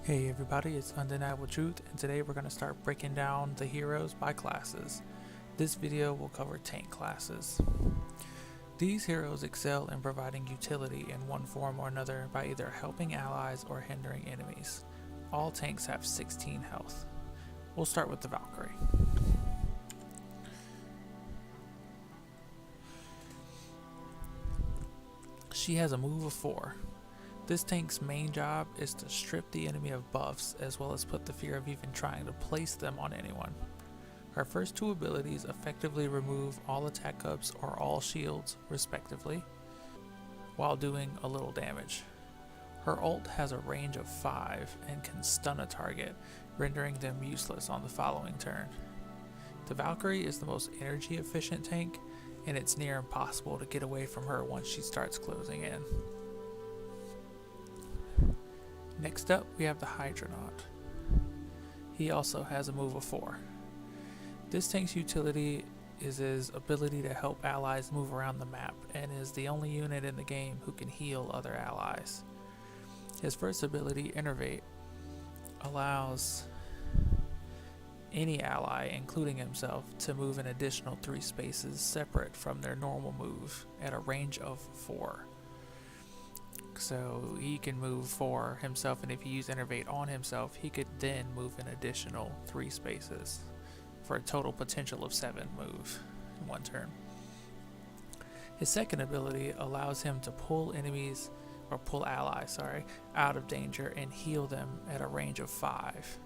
Hey everybody, it's Undeniable Truth, and today we're going to start breaking down the heroes by classes. This video will cover tank classes. These heroes excel in providing utility in one form or another by either helping allies or hindering enemies. All tanks have 16 health. We'll start with the Valkyrie. She has a move of 4. This tank's main job is to strip the enemy of buffs, as well as put the fear of even trying to place them on anyone. Her first two abilities effectively remove all attack ups or all shields, respectively, while doing a little damage. Her ult has a range of 5 and can stun a target, rendering them useless on the following turn. The Valkyrie is the most energy efficient tank, and it's near impossible to get away from her once she starts closing in. Next up, we have the Hydronaut. He also has a move of 4. This tank's utility is his ability to help allies move around the map, and is the only unit in the game who can heal other allies. His first ability, Innervate, allows any ally, including himself, to move an additional 3 spaces separate from their normal move at a range of 4. So he can move 4 himself, and if you use Innervate on himself, he could then move an additional 3 spaces for a total potential of 7 move in one turn. His second ability allows him to pull allies out of danger and heal them at a range of 5.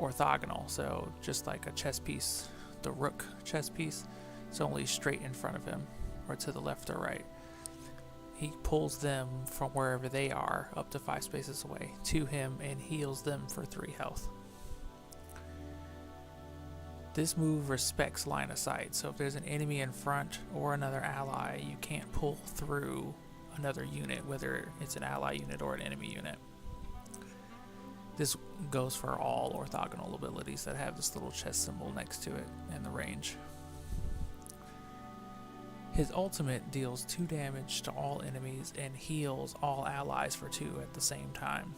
Orthogonal, so just like a chess piece, the rook chess piece, it's only straight in front of him or to the left or right. He pulls them from wherever they are up to 5 spaces away to him and heals them for 3 health. This move respects line of sight, so if there's an enemy in front or another ally, you can't pull through another unit, whether it's an ally unit or an enemy unit. This goes for all orthogonal abilities that have this little chess symbol next to it in the range. His ultimate deals 2 damage to all enemies and heals all allies for 2 at the same time.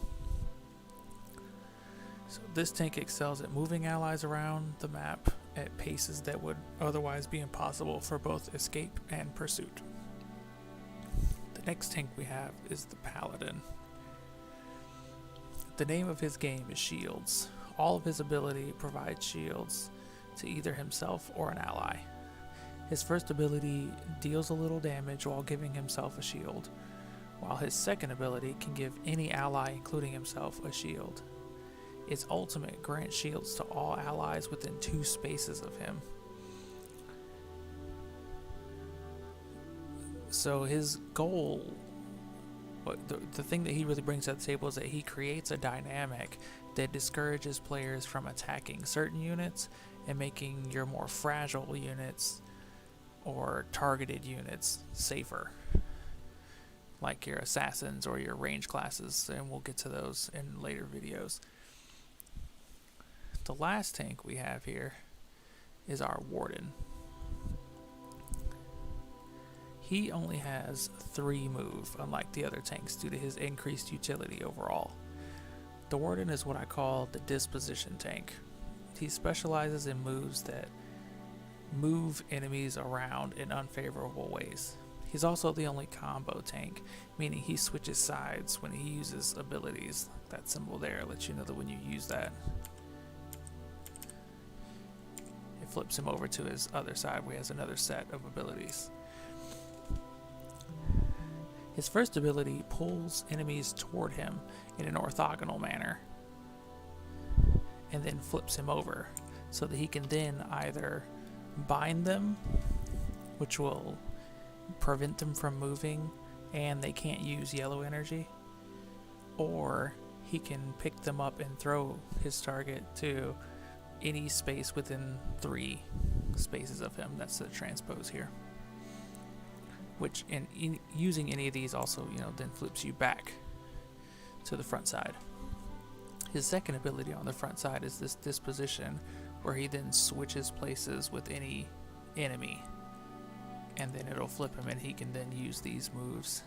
So this tank excels at moving allies around the map at paces that would otherwise be impossible for both escape and pursuit. The next tank we have is the Paladin. The name of his game is Shields. All of his ability provides shields to either himself or an ally. His first ability deals a little damage while giving himself a shield, while his second ability can give any ally, including himself, a shield. Its ultimate grants shields to all allies within 2 spaces of him. So his goal, the thing that he really brings to the table, is that he creates a dynamic that discourages players from attacking certain units and making your more fragile units or targeted units safer, like your assassins or your range classes, and we'll get to those in later videos. The last tank we have here is our Warden. He only has 3 move, unlike the other tanks, due to his increased utility overall. The Warden is what I call the disposition tank. He specializes in moves that move enemies around in unfavorable ways. He's also the only combo tank, meaning he switches sides when he uses abilities. That symbol there lets you know that when you use that, it flips him over to his other side where he has another set of abilities. His first ability pulls enemies toward him in an orthogonal manner and then flips him over so that he can then either bind them, which will prevent them from moving and they can't use yellow energy, or he can pick them up and throw his target to any space within 3 spaces of him. That's the transpose here, which in using any of these also then flips you back to the front side. His second ability on the front side is this disposition, where he then switches places with any enemy, and then it'll flip him and he can then use these moves.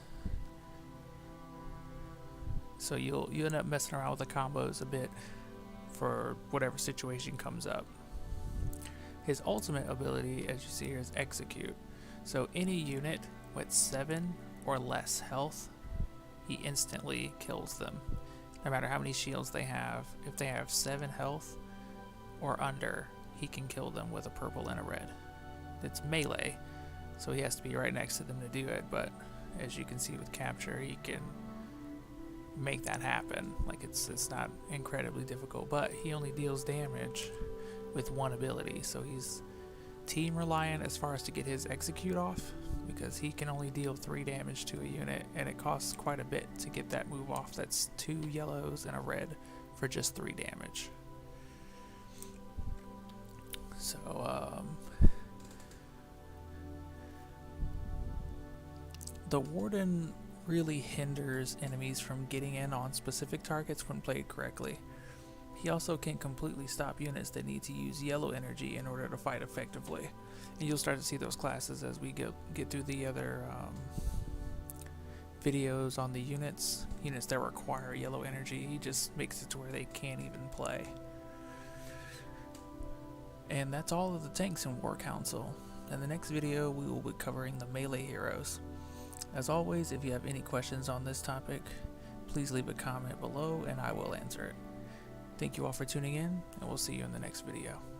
So you end up messing around with the combos a bit for whatever situation comes up. His ultimate ability, as you see here, is Execute. So any unit with 7 or less health, he instantly kills them. No matter how many shields they have, if they have 7 health or under, he can kill them with a purple and a red. It's melee, so he has to be right next to them to do it, but as you can see with Capture, he can make that happen. Like, it's not incredibly difficult, but he only deals damage with one ability, so he's team reliant as far as to get his Execute off, because he can only deal 3 damage to a unit, and it costs quite a bit to get that move off. That's 2 yellows and a red for just 3 damage. So the Warden really hinders enemies from getting in on specific targets when played correctly. He also can completely stop units that need to use yellow energy in order to fight effectively. And you'll start to see those classes as we get through the other videos on the units that require yellow energy. He just makes it to where they can't even play. And that's all of the tanks in War Council. In the next video, we will be covering the melee heroes. As always, if you have any questions on this topic, please leave a comment below and I will answer it. Thank you all for tuning in, and we'll see you in the next video.